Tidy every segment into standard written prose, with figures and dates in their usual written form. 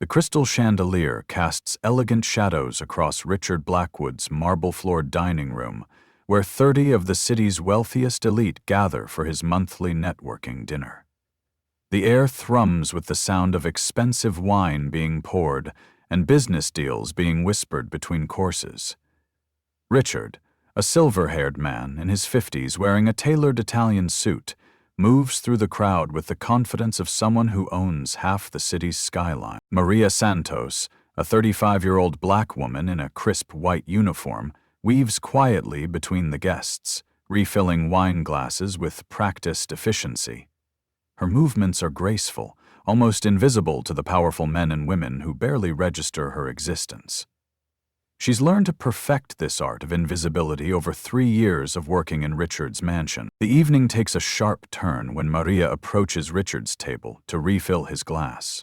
The crystal chandelier casts elegant shadows across Richard Blackwood's marble-floored dining room, where 30 of the city's wealthiest elite gather for his monthly networking dinner. The air thrums with the sound of expensive wine being poured and business deals being whispered between courses. Richard, a silver-haired man in his 50s wearing a tailored Italian suit, moves through the crowd with the confidence of someone who owns half the city's skyline. Maria Santos, a 35-year-old black woman in a crisp white uniform, weaves quietly between the guests, refilling wine glasses with practiced efficiency. Her movements are graceful, almost invisible to the powerful men and women who barely register her existence. She's learned to perfect this art of invisibility over 3 years of working in Richard's mansion. The evening takes a sharp turn when Maria approaches Richard's table to refill his glass.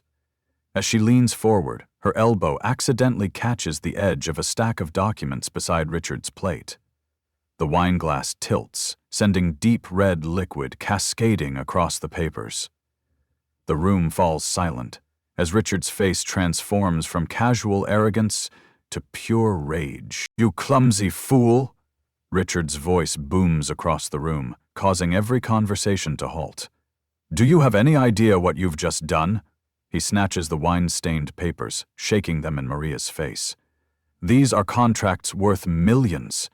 As she leans forward, her elbow accidentally catches the edge of a stack of documents beside Richard's plate. The wine glass tilts, sending deep red liquid cascading across the papers. The room falls silent as Richard's face transforms from casual arrogance to pure rage. "You clumsy fool!" Richard's voice booms across the room, causing every conversation to halt. "Do you have any idea what you've just done?" He snatches the wine-stained papers, shaking them in Maria's face. "These are contracts worth millions.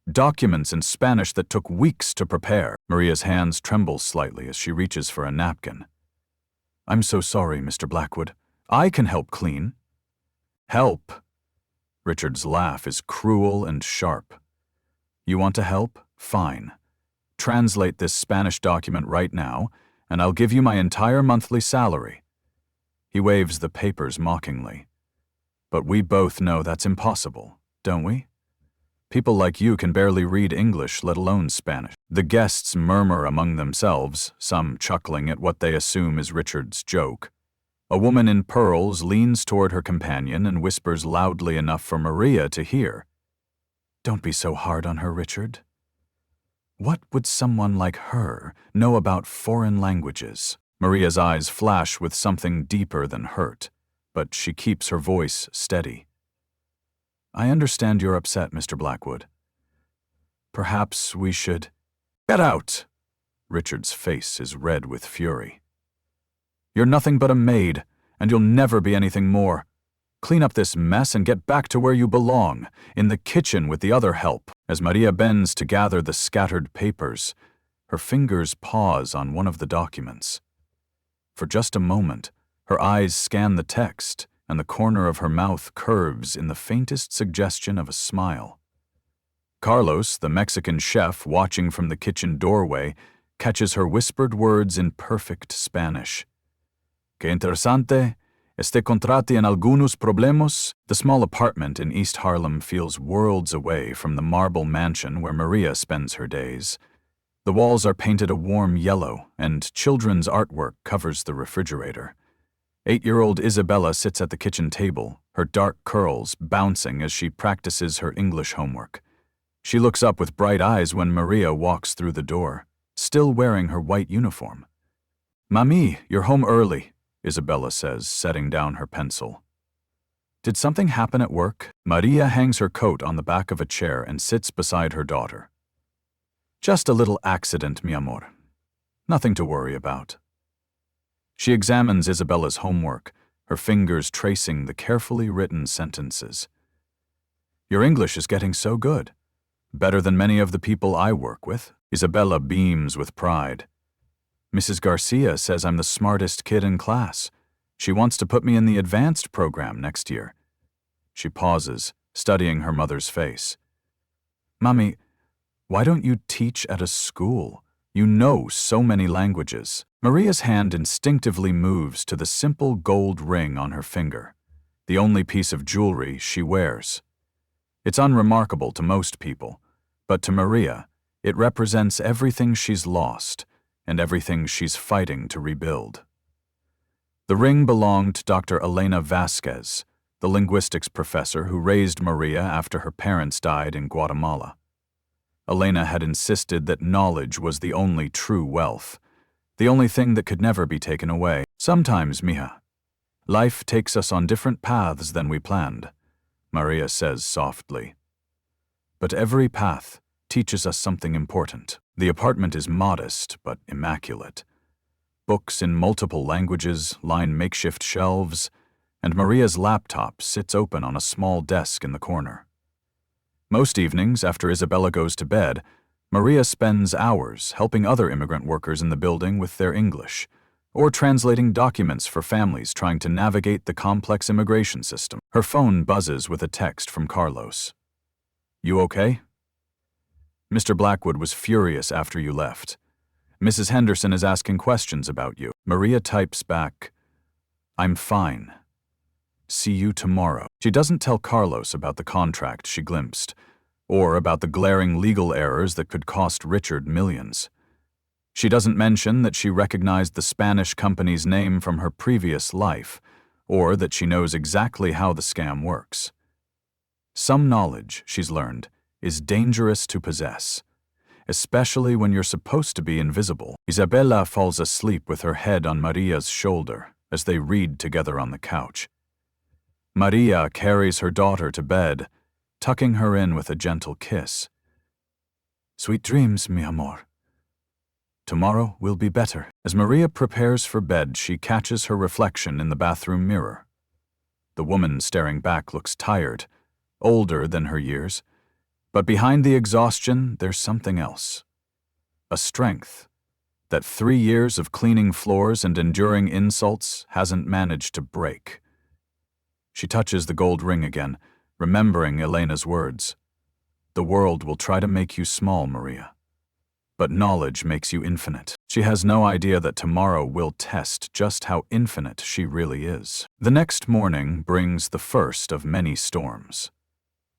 Documents in Spanish that took weeks to prepare." Maria's hands tremble slightly as she reaches for a napkin. "I'm so sorry, Mr. Blackwood. I can help clean." "Help?" Richard's laugh is cruel and sharp. "You want to help? Fine. Translate this Spanish document right now, and I'll give you my entire monthly salary." He waves the papers mockingly. "But we both know that's impossible, don't we? People like you can barely read English, let alone Spanish." The guests murmur among themselves, some chuckling at what they assume is Richard's joke. A woman in pearls leans toward her companion and whispers loudly enough for Maria to hear. "Don't be so hard on her, Richard. What would someone like her know about foreign languages?" Maria's eyes flash with something deeper than hurt, but she keeps her voice steady. "I understand you're upset, Mr. Blackwood. Perhaps we should—" "Get out!" Richard's face is red with fury. "You're nothing but a maid, and you'll never be anything more. Clean up this mess and get back to where you belong, in the kitchen with the other help." As Maria bends to gather the scattered papers, her fingers pause on one of the documents. For just a moment, her eyes scan the text, and the corner of her mouth curves in the faintest suggestion of a smile. Carlos, the Mexican chef watching from the kitchen doorway, catches her whispered words in perfect Spanish. "Qué interesante. Este contrato en algunos problemos." The small apartment in East Harlem feels worlds away from the marble mansion where Maria spends her days. The walls are painted a warm yellow, and children's artwork covers the refrigerator. 8-year-old Isabella sits at the kitchen table, her dark curls bouncing as she practices her English homework. She looks up with bright eyes when Maria walks through the door, still wearing her white uniform. "Mami, you're home early," Isabella says, setting down her pencil. "Did something happen at work?" Maria hangs her coat on the back of a chair and sits beside her daughter. "Just a little accident, mi amor. Nothing to worry about." She examines Isabella's homework, her fingers tracing the carefully written sentences. "Your English is getting so good. Better than many of the people I work with." Isabella beams with pride. "Mrs. Garcia says I'm the smartest kid in class. She wants to put me in the advanced program next year." She pauses, studying her mother's face. "Mommy, why don't you teach at a school? You know so many languages." Maria's hand instinctively moves to the simple gold ring on her finger, the only piece of jewelry she wears. It's unremarkable to most people, but to Maria, it represents everything she's lost and everything she's fighting to rebuild. The ring belonged to Dr. Elena Vasquez, the linguistics professor who raised Maria after her parents died in Guatemala. Elena had insisted that knowledge was the only true wealth, the only thing that could never be taken away. "Sometimes, mija, Life takes us on different paths than we planned, Maria says softly. But every path teaches us something important. The apartment is modest but immaculate. Books in multiple languages line makeshift shelves, and Maria's laptop sits open on a small desk in the corner. Most evenings, after Isabella goes to bed, Maria spends hours helping other immigrant workers in the building with their English, or translating documents for families trying to navigate the complex immigration system. Her phone buzzes with a text from Carlos. "You okay?" "Mr. Blackwood was furious after you left. Mrs. Henderson is asking questions about you." Maria types back, "I'm fine. See you tomorrow." She doesn't tell Carlos about the contract she glimpsed, or about the glaring legal errors that could cost Richard millions. She doesn't mention that she recognized the Spanish company's name from her previous life, or that she knows exactly how the scam works. Some knowledge, she's learned, is dangerous to possess, especially when you're supposed to be invisible. Isabella falls asleep with her head on Maria's shoulder as they read together on the couch. Maria carries her daughter to bed, tucking her in with a gentle kiss. "Sweet dreams, mi amor. Tomorrow will be better." As Maria prepares for bed, she catches her reflection in the bathroom mirror. The woman staring back looks tired, older than her years, but behind the exhaustion, there's something else. A strength that 3 years of cleaning floors and enduring insults hasn't managed to break. She touches the gold ring again, remembering Elena's words. "The world will try to make you small, Maria, but knowledge makes you infinite." She has no idea that tomorrow will test just how infinite she really is. The next morning brings the first of many storms.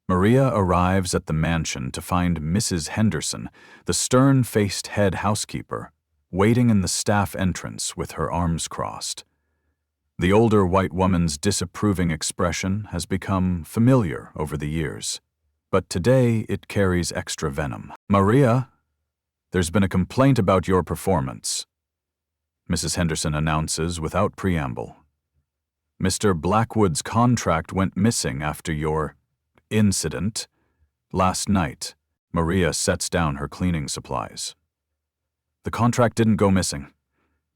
Maria arrives at the mansion to find Mrs. Henderson, the stern-faced head housekeeper, waiting in the staff entrance with her arms crossed. The older white woman's disapproving expression has become familiar over the years, but today it carries extra venom. "Maria, there's been a complaint about your performance," Mrs. Henderson announces without preamble. "Mr. Blackwood's contract went missing after your incident last night." Maria sets down her cleaning supplies. "The contract didn't go missing.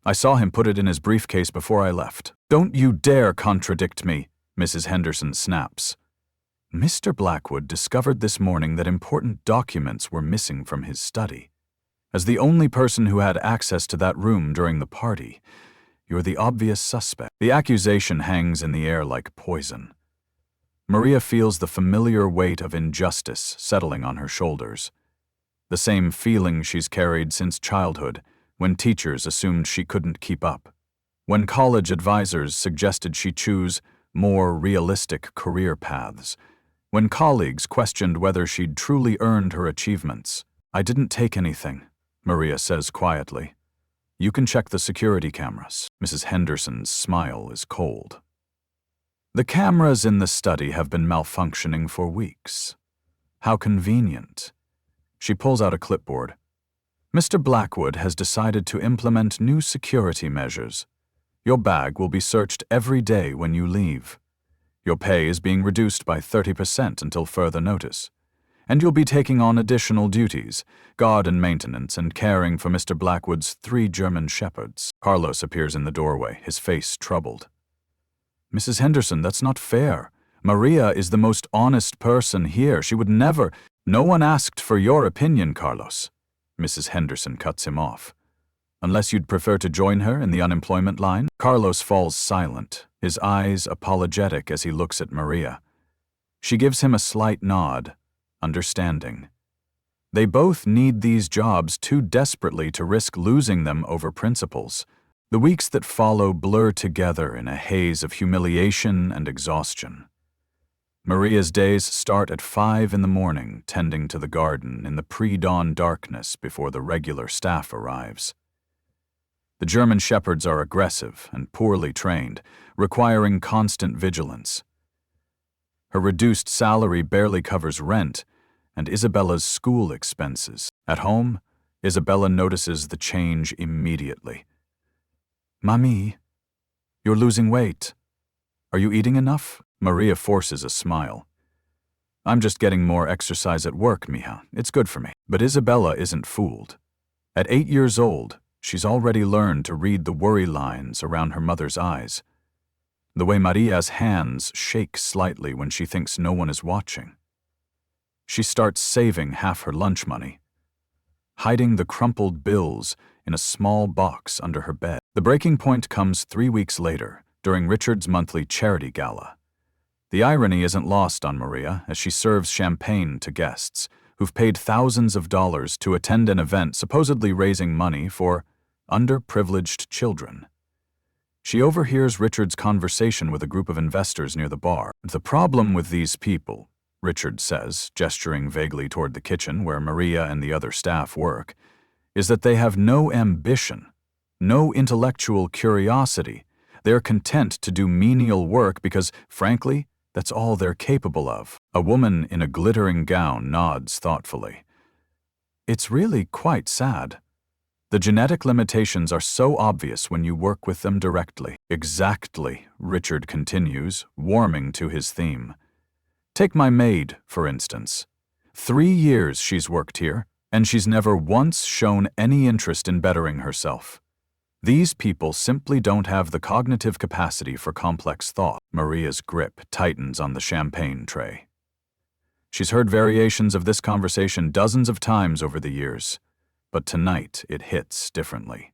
I saw him put it in his briefcase before I left." "Don't you dare contradict me," Mrs. Henderson snaps. "Mr. Blackwood discovered this morning that important documents were missing from his study. As the only person who had access to that room during the party, you're the obvious suspect." The accusation hangs in the air like poison. Maria feels the familiar weight of injustice settling on her shoulders. The same feeling she's carried since childhood, when teachers assumed she couldn't keep up, when college advisors suggested she choose more realistic career paths, when colleagues questioned whether she'd truly earned her achievements. "I didn't take anything," Maria says quietly. "You can check the security cameras." Mrs. Henderson's smile is cold. "The cameras in the study have been malfunctioning for weeks. How convenient." She pulls out a clipboard. "Mr. Blackwood has decided to implement new security measures. Your bag will be searched every day when you leave. Your pay is being reduced by 30% until further notice. And you'll be taking on additional duties, guard and maintenance, and caring for Mr. Blackwood's 3 German shepherds." Carlos appears in the doorway, his face troubled. "Mrs. Henderson, that's not fair. Maria is the most honest person here. She would never—" "No one asked for your opinion, Carlos." Mrs. Henderson cuts him off. "Unless you'd prefer to join her in the unemployment line?" Carlos falls silent, his eyes apologetic as he looks at Maria. She gives him a slight nod, understanding. They both need these jobs too desperately to risk losing them over principles. The weeks that follow blur together in a haze of humiliation and exhaustion. Maria's days start at 5 in the morning, tending to the garden in the pre-dawn darkness before the regular staff arrives. The German shepherds are aggressive and poorly trained, requiring constant vigilance. Her reduced salary barely covers rent and Isabella's school expenses. At home, Isabella notices the change immediately. "Mami, you're losing weight." Are you eating enough? Maria forces a smile. I'm just getting more exercise at work, mija. It's good for me. But Isabella isn't fooled. At 8 years old, she's already learned to read the worry lines around her mother's eyes. The way Maria's hands shake slightly when she thinks no one is watching. She starts saving half her lunch money, hiding the crumpled bills in a small box under her bed. The breaking point comes 3 weeks later, during Richard's monthly charity gala. The irony isn't lost on Maria as she serves champagne to guests who've paid thousands of dollars to attend an event supposedly raising money for underprivileged children. She overhears Richard's conversation with a group of investors near the bar. The problem with these people, Richard says, gesturing vaguely toward the kitchen where Maria and the other staff work, is that they have no ambition, no intellectual curiosity. They're content to do menial work because, frankly, that's all they're capable of. A woman in a glittering gown nods thoughtfully. It's really quite sad. The genetic limitations are so obvious when you work with them directly. Exactly, Richard continues, warming to his theme. Take my maid, for instance. 3 years she's worked here, and she's never once shown any interest in bettering herself. These people simply don't have the cognitive capacity for complex thought. Maria's grip tightens on the champagne tray. She's heard variations of this conversation dozens of times over the years, but tonight it hits differently.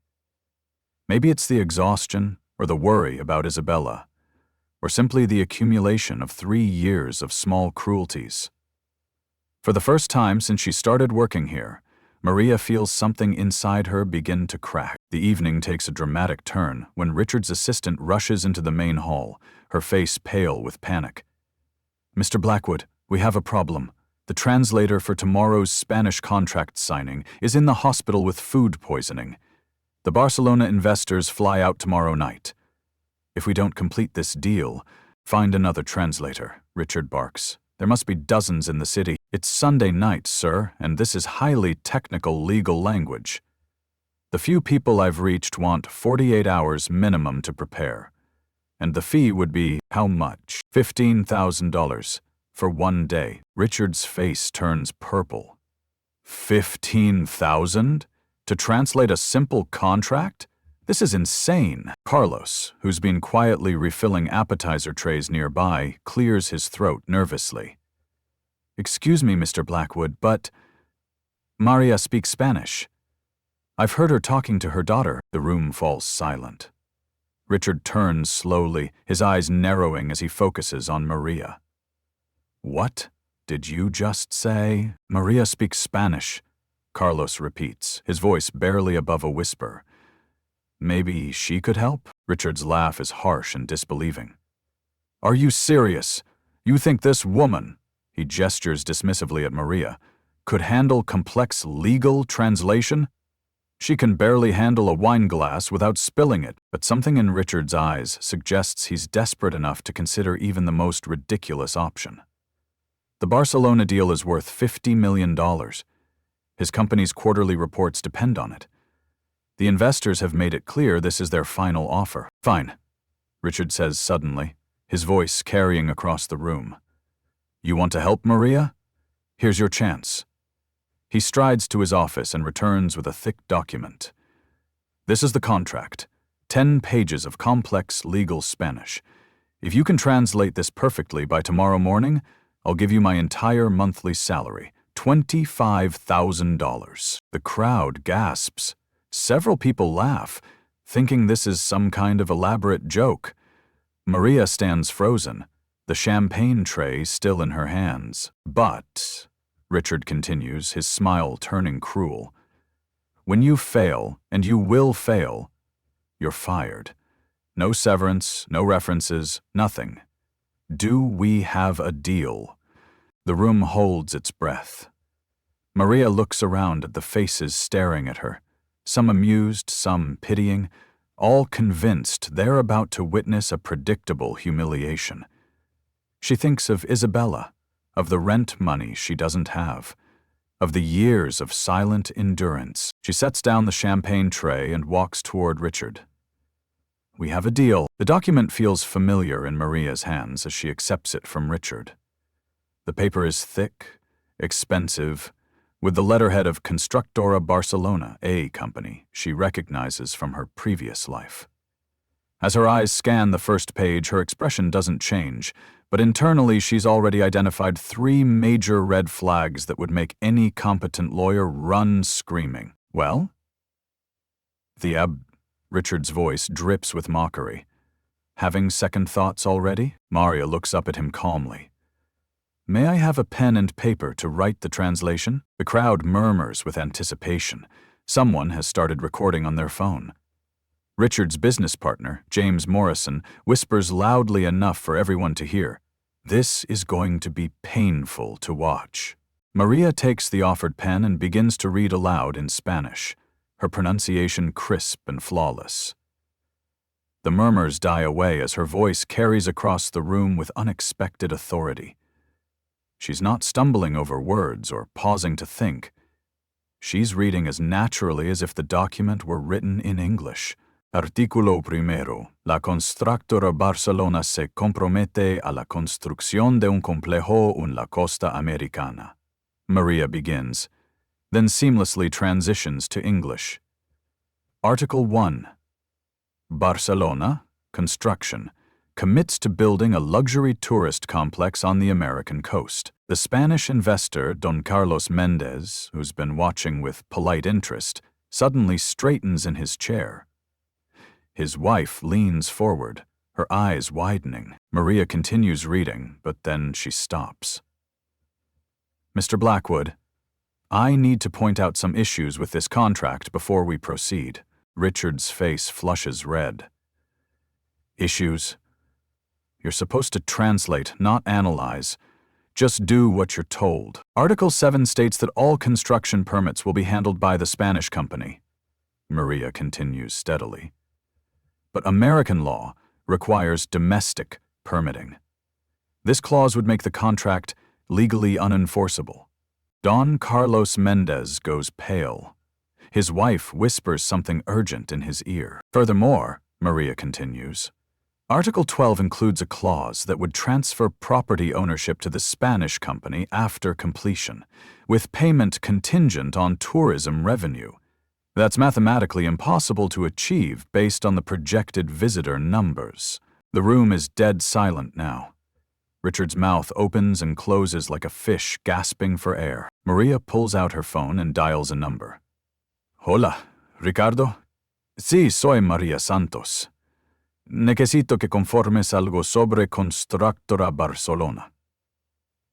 Maybe it's the exhaustion or the worry about Isabella, or simply the accumulation of 3 years of small cruelties. For the first time since she started working here, Maria feels something inside her begin to crack. The evening takes a dramatic turn when Richard's assistant rushes into the main hall, her face pale with panic. Mr. Blackwood, we have a problem. The translator for tomorrow's Spanish contract signing is in the hospital with food poisoning. The Barcelona investors fly out tomorrow night. If we don't complete this deal, find another translator, Richard barks. There must be dozens in the city. It's Sunday night, sir, and this is highly technical legal language. The few people I've reached want 48 hours minimum to prepare. And the fee would be, how much? $15,000 for 1 day. Richard's face turns purple. 15,000? To translate a simple contract? This is insane. Carlos, who's been quietly refilling appetizer trays nearby, clears his throat nervously. Excuse me, Mr. Blackwood, but Maria speaks Spanish. I've heard her talking to her daughter. The room falls silent. Richard turns slowly, his eyes narrowing as he focuses on Maria. What did you just say? Maria speaks Spanish, Carlos repeats, his voice barely above a whisper. Maybe she could help? Richard's laugh is harsh and disbelieving. Are you serious? You think this woman, he gestures dismissively at Maria, could handle complex legal translation? She can barely handle a wine glass without spilling it, but something in Richard's eyes suggests he's desperate enough to consider even the most ridiculous option. The Barcelona deal is worth $50 million. His company's quarterly reports depend on it. The investors have made it clear this is their final offer. Fine, Richard says suddenly, his voice carrying across the room. You want to help, Maria? Here's your chance. He strides to his office and returns with a thick document. This is the contract. 10 pages of complex legal Spanish. If you can translate this perfectly by tomorrow morning, I'll give you my entire monthly salary, $25,000. The crowd gasps. Several people laugh, thinking this is some kind of elaborate joke. Maria stands frozen, the champagne tray still in her hands. But, Richard continues, his smile turning cruel, when you fail, and you will fail, you're fired. No severance, no references, nothing. Do we have a deal? The room holds its breath. Maria looks around at the faces staring at her. Some amused, some pitying, all convinced they're about to witness a predictable humiliation. She thinks of Isabella, of the rent money she doesn't have, of the years of silent endurance. She sets down the champagne tray and walks toward Richard. We have a deal. The document feels familiar in Maria's hands as she accepts it from Richard. The paper is thick, expensive, with the letterhead of Constructora Barcelona, a company she recognizes from her previous life. As her eyes scan the first page, her expression doesn't change, but internally she's already identified 3 major red flags that would make any competent lawyer run screaming. Well? Richard's voice drips with mockery. Having second thoughts already? Maria looks up at him calmly. May I have a pen and paper to write the translation? The crowd murmurs with anticipation. Someone has started recording on their phone. Richard's business partner, James Morrison, whispers loudly enough for everyone to hear. This is going to be painful to watch. Maria takes the offered pen and begins to read aloud in Spanish, her pronunciation crisp and flawless. The murmurs die away as her voice carries across the room with unexpected authority. She's not stumbling over words or pausing to think. She's reading as naturally as if the document were written in English. Artículo primero. La Constructora Barcelona se compromete a la construcción de un complejo en la costa americana. Maria begins, then seamlessly transitions to English. Article 1. Barcelona, construction, commits to building a luxury tourist complex on the American coast. The Spanish investor Don Carlos Mendez, who's been watching with polite interest, suddenly straightens in his chair. His wife leans forward, her eyes widening. Maria continues reading, but then she stops. Mr. Blackwood, I need to point out some issues with this contract before we proceed. Richard's face flushes red. Issues? You're supposed to translate, not analyze. Just do what you're told. Article 7 states that all construction permits will be handled by the Spanish company. Maria continues steadily. But American law requires domestic permitting. This clause would make the contract legally unenforceable. Don Carlos Mendez goes pale. His wife whispers something urgent in his ear. Furthermore, Maria continues, Article 12 includes a clause that would transfer property ownership to the Spanish company after completion, with payment contingent on tourism revenue. That's mathematically impossible to achieve based on the projected visitor numbers. The room is dead silent now. Richard's mouth opens and closes like a fish gasping for air. Maria pulls out her phone and dials a number. Hola, Ricardo? Sí, soy María Santos. Necesito que conformes algo sobre Constructora Barcelona.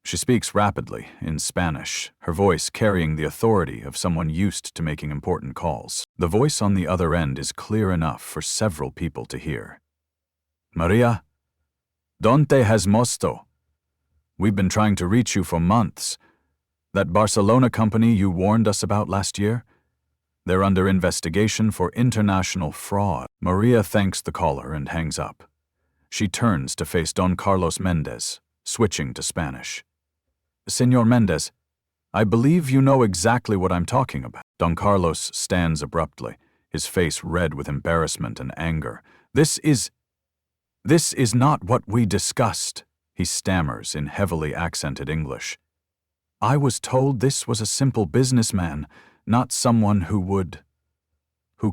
She speaks rapidly, in Spanish, her voice carrying the authority of someone used to making important calls. The voice on the other end is clear enough for several people to hear. Maria, ¿dónde has mosto? We've been trying to reach you for months. That Barcelona company you warned us about last year? They're under investigation for international fraud. Maria thanks the caller and hangs up. She turns to face Don Carlos Mendez, switching to Spanish. Señor Mendez, I believe you know exactly what I'm talking about. Don Carlos stands abruptly, his face red with embarrassment and anger. This is not what we discussed, he stammers in heavily accented English. I was told this was a simple businessman, not someone who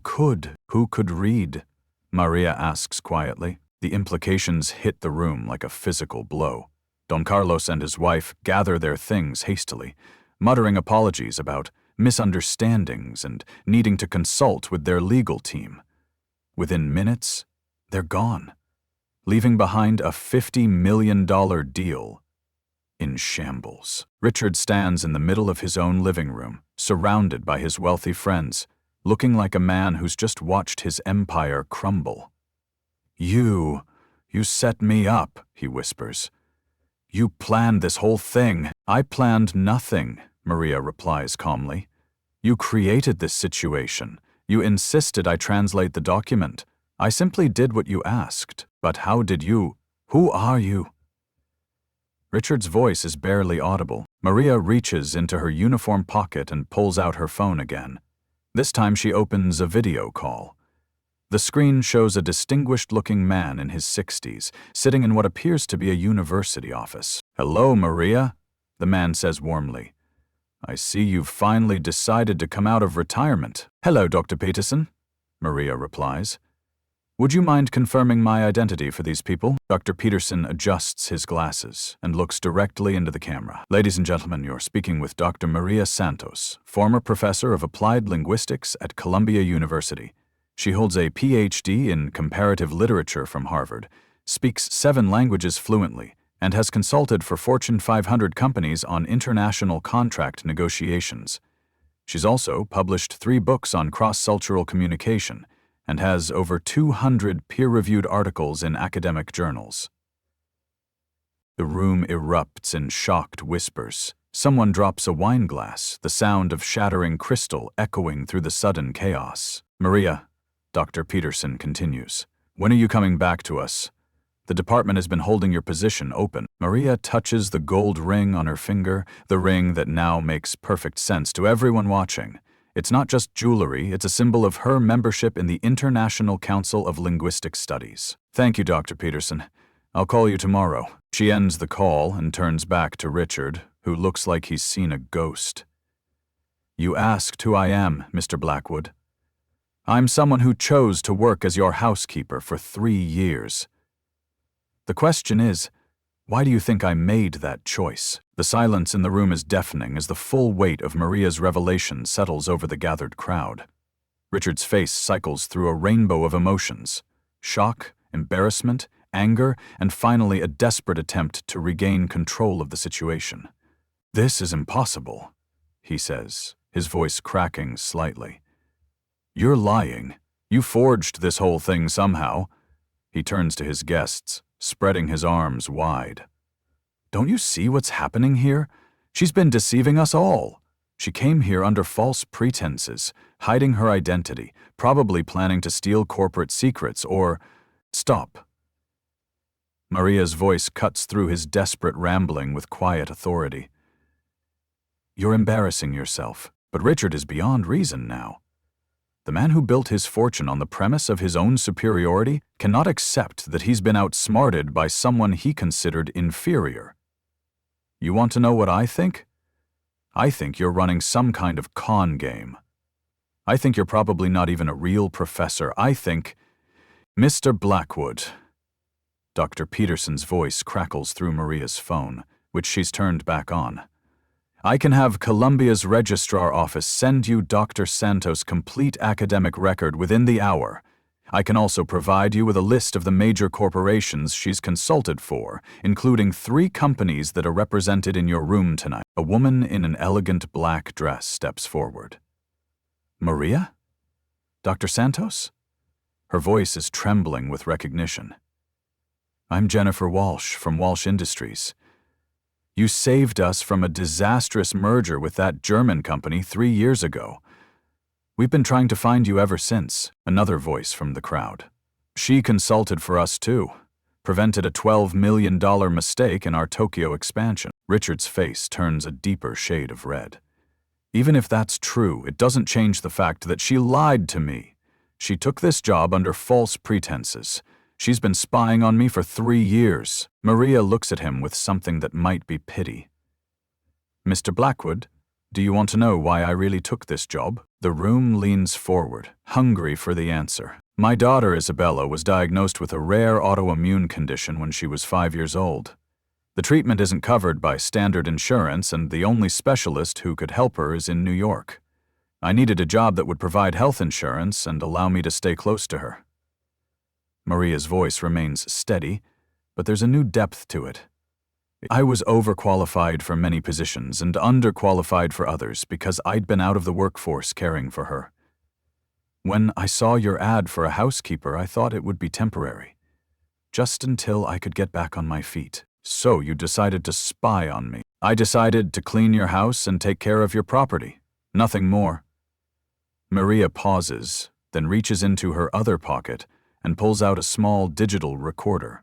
could read, Maria asks quietly. The implications hit the room like a physical blow. Don Carlos and his wife gather their things hastily, muttering apologies about misunderstandings and needing to consult with their legal team. Within minutes, they're gone, leaving behind a $50 million deal in shambles. Richard stands in the middle of his own living room, surrounded by his wealthy friends, looking like a man who's just watched his empire crumble. You set me up, he whispers. You planned this whole thing. I planned nothing, Maria replies calmly. You created this situation. You insisted I translate the document. I simply did what you asked. But how did you? Who are you? Richard's voice is barely audible. Maria reaches into her uniform pocket and pulls out her phone again. This time she opens a video call. The screen shows a distinguished-looking man in his 60s, sitting in what appears to be a university office. "Hello, Maria," the man says warmly. "I see you've finally decided to come out of retirement." "Hello, Dr. Peterson," Maria replies. "Would you mind confirming my identity for these people?" Dr. Peterson adjusts his glasses and looks directly into the camera. "Ladies and gentlemen, you're speaking with Dr. Maria Santos, former professor of applied linguistics at Columbia University. She holds a PhD in comparative literature from Harvard, speaks 7 languages fluently, and has consulted for Fortune 500 companies on international contract negotiations. She's also published 3 books on cross-cultural communication and has over 200 peer-reviewed articles in academic journals." The room erupts in shocked whispers. Someone drops a wine glass, the sound of shattering crystal echoing through the sudden chaos. "Maria," Dr. Peterson continues, "when are you coming back to us? The department has been holding your position open." Maria touches the gold ring on her finger, the ring that now makes perfect sense to everyone watching. It's not just jewelry, it's a symbol of her membership in the International Council of Linguistic Studies. "Thank you, Dr. Peterson. I'll call you tomorrow." She ends the call and turns back to Richard, who looks like he's seen a ghost. "You asked who I am, Mr. Blackwood. I'm someone who chose to work as your housekeeper for 3 years. The question is, why do you think I made that choice?" The silence in the room is deafening as the full weight of Maria's revelation settles over the gathered crowd. Richard's face cycles through a rainbow of emotions: shock, embarrassment, anger, and finally a desperate attempt to regain control of the situation. "This is impossible," he says, his voice cracking slightly. "You're lying. You forged this whole thing somehow." He turns to his guests, spreading his arms wide. "Don't you see what's happening here? She's been deceiving us all. She came here under false pretenses, hiding her identity, probably planning to steal corporate secrets or—" "Stop." Maria's voice cuts through his desperate rambling with quiet authority. "You're embarrassing yourself, but Richard is beyond reason now. The man who built his fortune on the premise of his own superiority cannot accept that he's been outsmarted by someone he considered inferior. You want to know what I think? I think you're running some kind of con game. I think you're probably not even a real professor. I think—" "Mr. Blackwood." Dr. Peterson's voice crackles through Maria's phone, which she's turned back on. "I can have Columbia's registrar office send you Dr. Santos' complete academic record within the hour. I can also provide you with a list of the major corporations she's consulted for, including 3 companies that are represented in your room tonight." A woman in an elegant black dress steps forward. "Maria? Dr. Santos?" Her voice is trembling with recognition. "I'm Jennifer Walsh from Walsh Industries. You saved us from a disastrous merger with that German company 3 years ago. We've been trying to find you ever since." Another voice from the crowd. "She consulted for us too. Prevented a $12 million mistake in our Tokyo expansion." Richard's face turns a deeper shade of red. "Even if that's true, it doesn't change the fact that she lied to me. She took this job under false pretenses. She's been spying on me for 3 years. Maria looks at him with something that might be pity. "Mr. Blackwood, do you want to know why I really took this job?" The room leans forward, hungry for the answer. "My daughter Isabella was diagnosed with a rare autoimmune condition when she was 5 years old. The treatment isn't covered by standard insurance, and the only specialist who could help her is in New York. I needed a job that would provide health insurance and allow me to stay close to her." Maria's voice remains steady, but there's a new depth to it. "I was overqualified for many positions and underqualified for others because I'd been out of the workforce caring for her. When I saw your ad for a housekeeper, I thought it would be temporary, just until I could get back on my feet. So you decided to spy on me." "I decided to clean your house and take care of your property. Nothing more." Maria pauses, then reaches into her other pocket and pulls out a small digital recorder.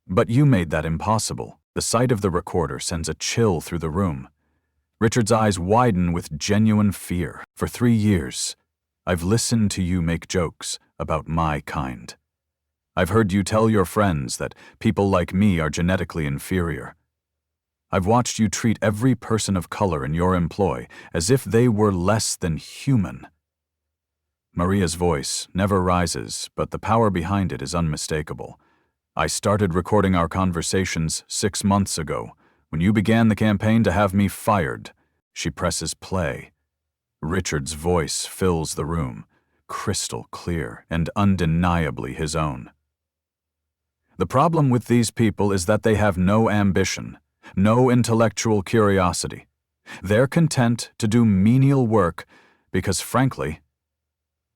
"But you made that impossible." The sight of the recorder sends a chill through the room. Richard's eyes widen with genuine fear. "For 3 years, I've listened to you make jokes about my kind. I've heard you tell your friends that people like me are genetically inferior. I've watched you treat every person of color in your employ as if they were less than human. Maria's voice never rises, but the power behind it is unmistakable. I started recording our conversations 6 months ago, when you began the campaign to have me fired. She presses play. Richard's voice fills the room, crystal clear and undeniably his own. The problem with these people is that they have no ambition, no intellectual curiosity. They're content to do menial work because, frankly,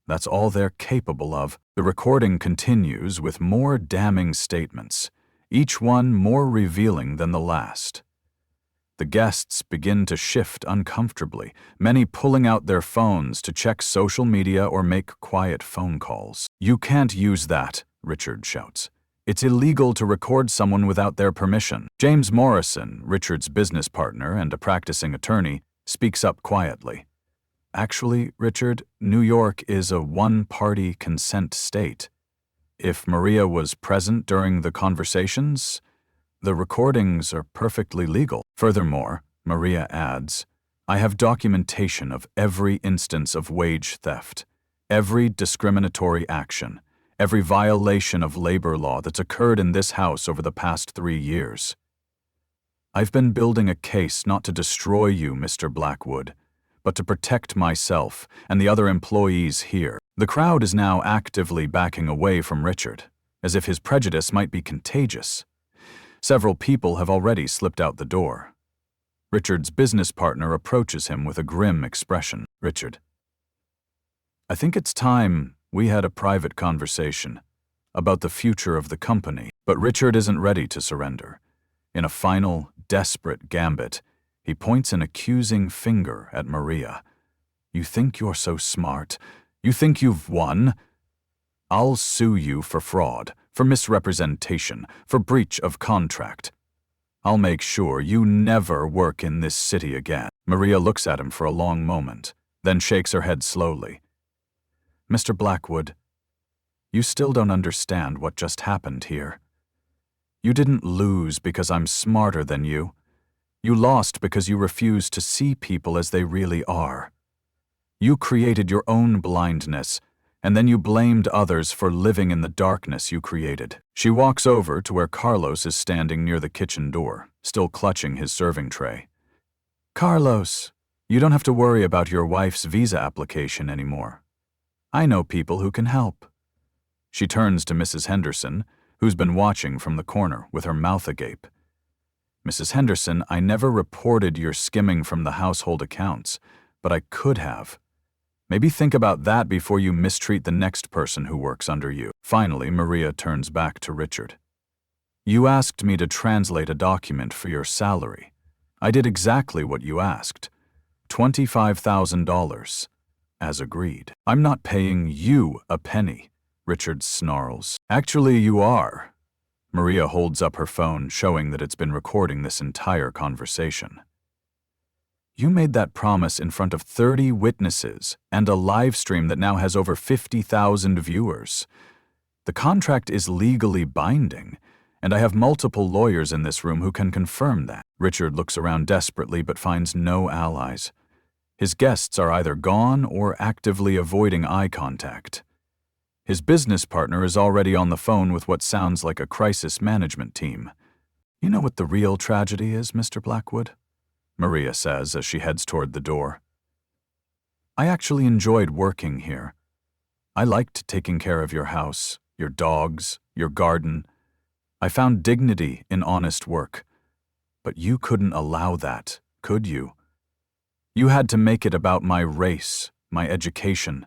that's all they're capable of. The recording continues with more damning statements, each one more revealing than the last. The guests begin to shift uncomfortably, many pulling out their phones to check social media or make quiet phone calls. "You can't use that," Richard shouts. "It's illegal to record someone without their permission." James Morrison, Richard's business partner and a practicing attorney, speaks up quietly. "Actually, Richard, New York is a one-party consent state. If Maria was present during the conversations, the recordings are perfectly legal. Furthermore," Maria adds, "I have documentation of every instance of wage theft, every discriminatory action, every violation of labor law that's occurred in this house over the past 3 years. I've been building a case not to destroy you, Mr. Blackwood, but to protect myself and the other employees here." The crowd is now actively backing away from Richard, as if his prejudice might be contagious. Several people have already slipped out the door. Richard's business partner approaches him with a grim expression. "Richard, I think it's time we had a private conversation about the future of the company." But Richard isn't ready to surrender. In a final, desperate gambit, he points an accusing finger at Maria. "You think you're so smart? You think you've won? I'll sue you for fraud, for misrepresentation, for breach of contract. I'll make sure you never work in this city again." Maria looks at him for a long moment, then shakes her head slowly. "Mr. Blackwood, you still don't understand what just happened here. You didn't lose because I'm smarter than you. You lost because you refused to see people as they really are. You created your own blindness, and then you blamed others for living in the darkness you created." She walks over to where Carlos is standing near the kitchen door, still clutching his serving tray. "Carlos, you don't have to worry about your wife's visa application anymore. I know people who can help." She turns to Mrs. Henderson, who's been watching from the corner with her mouth agape. "Mrs. Henderson, I never reported your skimming from the household accounts, but I could have. Maybe think about that before you mistreat the next person who works under you." Finally, Maria turns back to Richard. "You asked me to translate a document for your salary. I did exactly what you asked. $25,000, as agreed." "I'm not paying you a penny," Richard snarls. "Actually, you are." Maria holds up her phone, showing that it's been recording this entire conversation. "You made that promise in front of 30 witnesses and a live stream that now has over 50,000 viewers. The contract is legally binding, and I have multiple lawyers in this room who can confirm that." Richard looks around desperately but finds no allies. His guests are either gone or actively avoiding eye contact. His business partner is already on the phone with what sounds like a crisis management team. "You know what the real tragedy is, Mr. Blackwood?" Maria says as she heads toward the door. "I actually enjoyed working here. I liked taking care of your house, your dogs, your garden. I found dignity in honest work. But you couldn't allow that, could you? You had to make it about my race, my education,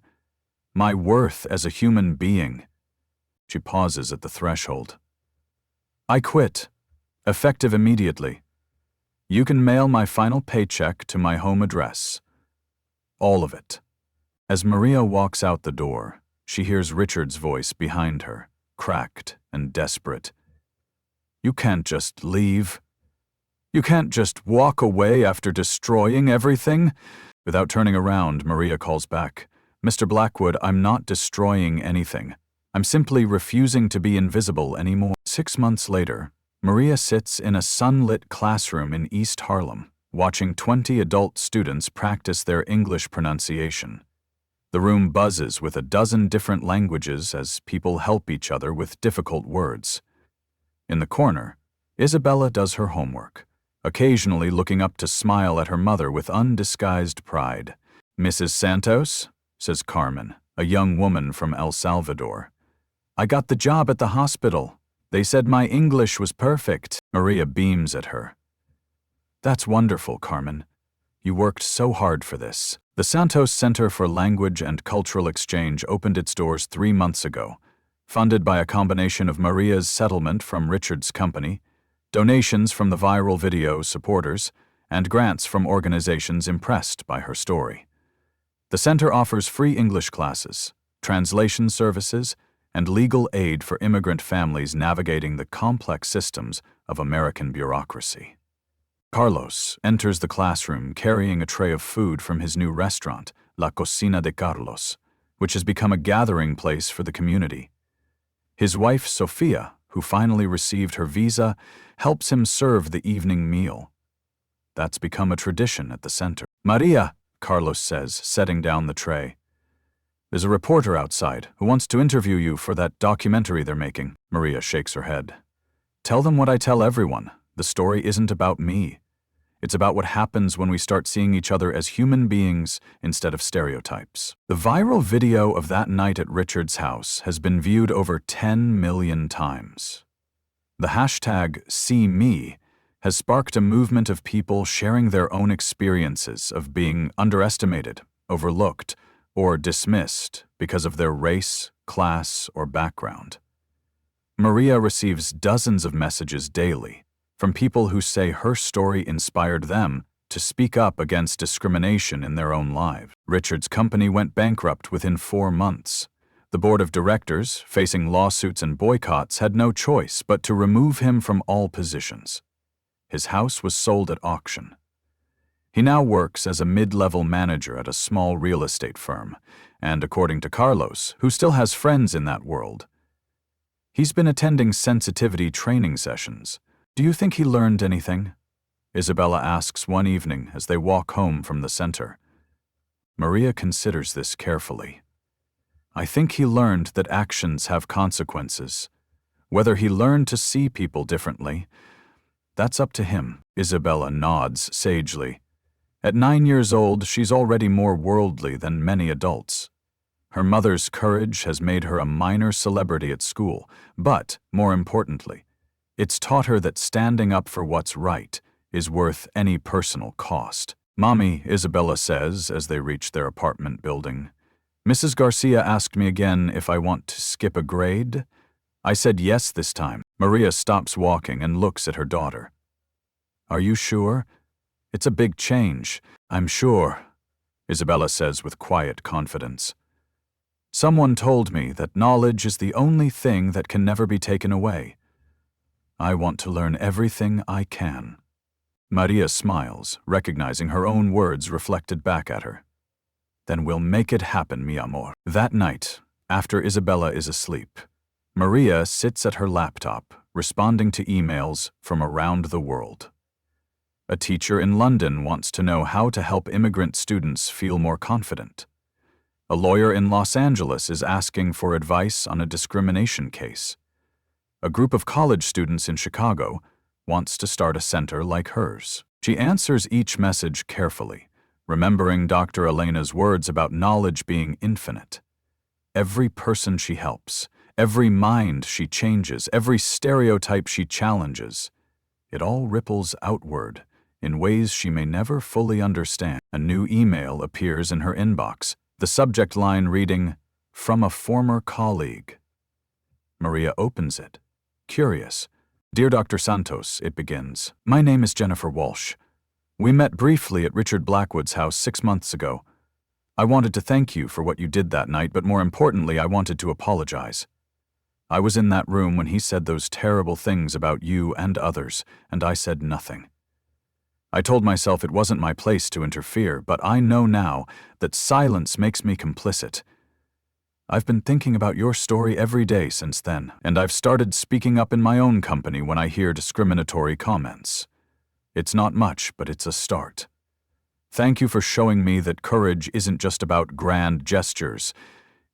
my worth as a human being." She pauses at the threshold. "I quit, effective immediately. You can mail my final paycheck to my home address. All of it." As Maria walks out the door, she hears Richard's voice behind her, cracked and desperate. "You can't just leave. You can't just walk away after destroying everything." Without turning around, Maria calls back, Mr. Blackwood, I'm not destroying anything. I'm simply refusing to be invisible anymore. 6 months later, Maria sits in a sunlit classroom in East Harlem, watching 20 adult students practice their English pronunciation. The room buzzes with a dozen different languages as people help each other with difficult words. In the corner, Isabella does her homework, occasionally looking up to smile at her mother with undisguised pride. "Mrs. Santos," says Carmen, a young woman from El Salvador. "I got the job at the hospital. They said my English was perfect." Maria beams at her. "That's wonderful, Carmen. You worked so hard for this." The Santos Center for Language and Cultural Exchange opened its doors 3 months ago, funded by a combination of Maria's settlement from Richard's company, donations from the viral video supporters, and grants from organizations impressed by her story. The center offers free English classes, translation services, and legal aid for immigrant families navigating the complex systems of American bureaucracy. Carlos enters the classroom carrying a tray of food from his new restaurant, La Cocina de Carlos, which has become a gathering place for the community. His wife, Sofia, who finally received her visa, helps him serve the evening meal. That's become a tradition at the center. "Maria," Carlos says, setting down the tray. "There's a reporter outside who wants to interview you for that documentary they're making." Maria shakes her head. "Tell them what I tell everyone. The story isn't about me. It's about what happens when we start seeing each other as human beings instead of stereotypes." The viral video of that night at Richard's house has been viewed over 10 million times. The hashtag #SeeMe has sparked a movement of people sharing their own experiences of being underestimated, overlooked, or dismissed because of their race, class, or background. Maria receives dozens of messages daily from people who say her story inspired them to speak up against discrimination in their own lives. Richard's company went bankrupt within 4 months. The board of directors, facing lawsuits and boycotts, had no choice but to remove him from all positions. His house was sold at auction. He now works as a mid-level manager at a small real estate firm, and according to Carlos, who still has friends in that world, he's been attending sensitivity training sessions. "Do you think he learned anything?" Isabella asks one evening as they walk home from the center. Maria considers this carefully. "I think he learned that actions have consequences. Whether he learned to see people differently, that's up to him." Isabella nods sagely. At 9 years old, she's already more worldly than many adults. Her mother's courage has made her a minor celebrity at school, but, more importantly, it's taught her that standing up for what's right is worth any personal cost. "Mommy," Isabella says as they reach their apartment building, "Mrs. Garcia asked me again if I want to skip a grade. I said yes this time." Maria stops walking and looks at her daughter. "Are you sure? It's a big change." "I'm sure," Isabella says with quiet confidence. "Someone told me that knowledge is the only thing that can never be taken away. I want to learn everything I can." Maria smiles, recognizing her own words reflected back at her. "Then we'll make it happen, mi amor." That night, after Isabella is asleep, Maria sits at her laptop, responding to emails from around the world. A teacher in London wants to know how to help immigrant students feel more confident. A lawyer in Los Angeles is asking for advice on a discrimination case. A group of college students in Chicago wants to start a center like hers. She answers each message carefully, remembering Dr. Elena's words about knowledge being infinite. Every person she helps, every mind she changes, every stereotype she challenges, it all ripples outward in ways she may never fully understand. A new email appears in her inbox, the subject line reading, "From a former colleague." Maria opens it. Curious. "Dear Dr. Santos," it begins, "my name is Jennifer Walsh. We met briefly at Richard Blackwood's house 6 months ago. I wanted to thank you for what you did that night, but more importantly, I wanted to apologize. I was in that room when he said those terrible things about you and others, and I said nothing. I told myself it wasn't my place to interfere, but I know now that silence makes me complicit. I've been thinking about your story every day since then, and I've started speaking up in my own company when I hear discriminatory comments. It's not much, but it's a start. Thank you for showing me that courage isn't just about grand gestures.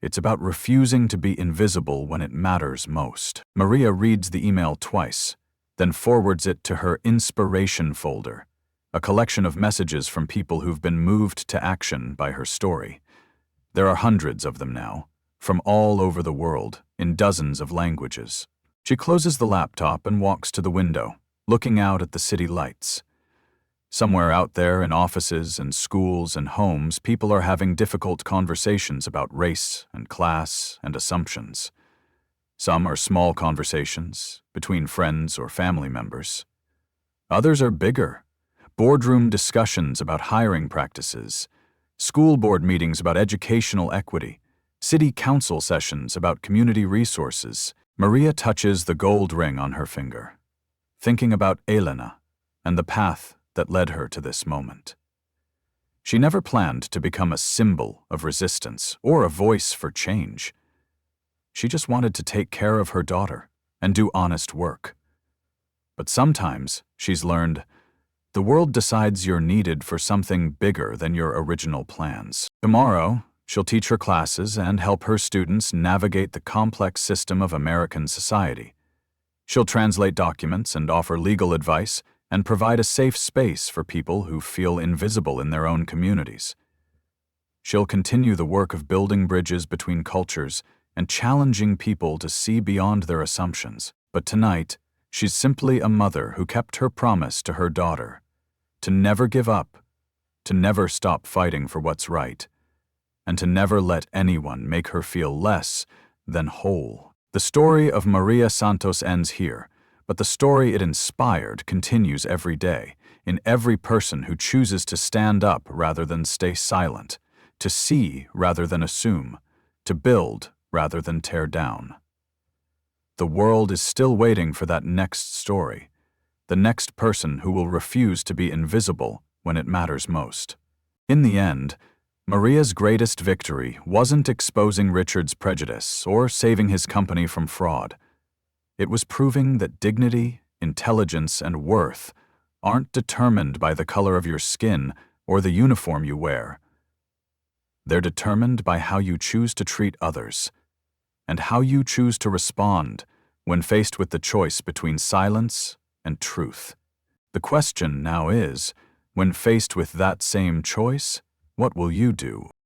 It's about refusing to be invisible when it matters most. Maria reads the email twice, then forwards it to her inspiration folder, a collection of messages from people who've been moved to action by her story. There are hundreds of them now, from all over the world, in dozens of languages. She closes the laptop and walks to the window, looking out at the city lights. Somewhere out there in offices and schools and homes, people are having difficult conversations about race and class and assumptions. Some are small conversations between friends or family members. Others are bigger. Boardroom discussions about hiring practices, school board meetings about educational equity, city council sessions about community resources. Maria touches the gold ring on her finger, thinking about Elena and the path that led her to this moment. She never planned to become a symbol of resistance or a voice for change. She just wanted to take care of her daughter and do honest work. But sometimes, she's learned, the world decides you're needed for something bigger than your original plans. Tomorrow, she'll teach her classes and help her students navigate the complex system of American society. She'll translate documents and offer legal advice and provide a safe space for people who feel invisible in their own communities. She'll continue the work of building bridges between cultures and challenging people to see beyond their assumptions. But tonight, she's simply a mother who kept her promise to her daughter, to never give up, to never stop fighting for what's right, and to never let anyone make her feel less than whole. The story of Maria Santos ends here, but the story it inspired continues every day, in every person who chooses to stand up rather than stay silent, to see rather than assume, to build rather than tear down. The world is still waiting for that next story, the next person who will refuse to be invisible when it matters most. In the end, Maria's greatest victory wasn't exposing Richard's prejudice or saving his company from fraud. It was proving that dignity, intelligence, and worth aren't determined by the color of your skin or the uniform you wear. They're determined by how you choose to treat others, and how you choose to respond when faced with the choice between silence and truth. The question now is, when faced with that same choice, what will you do?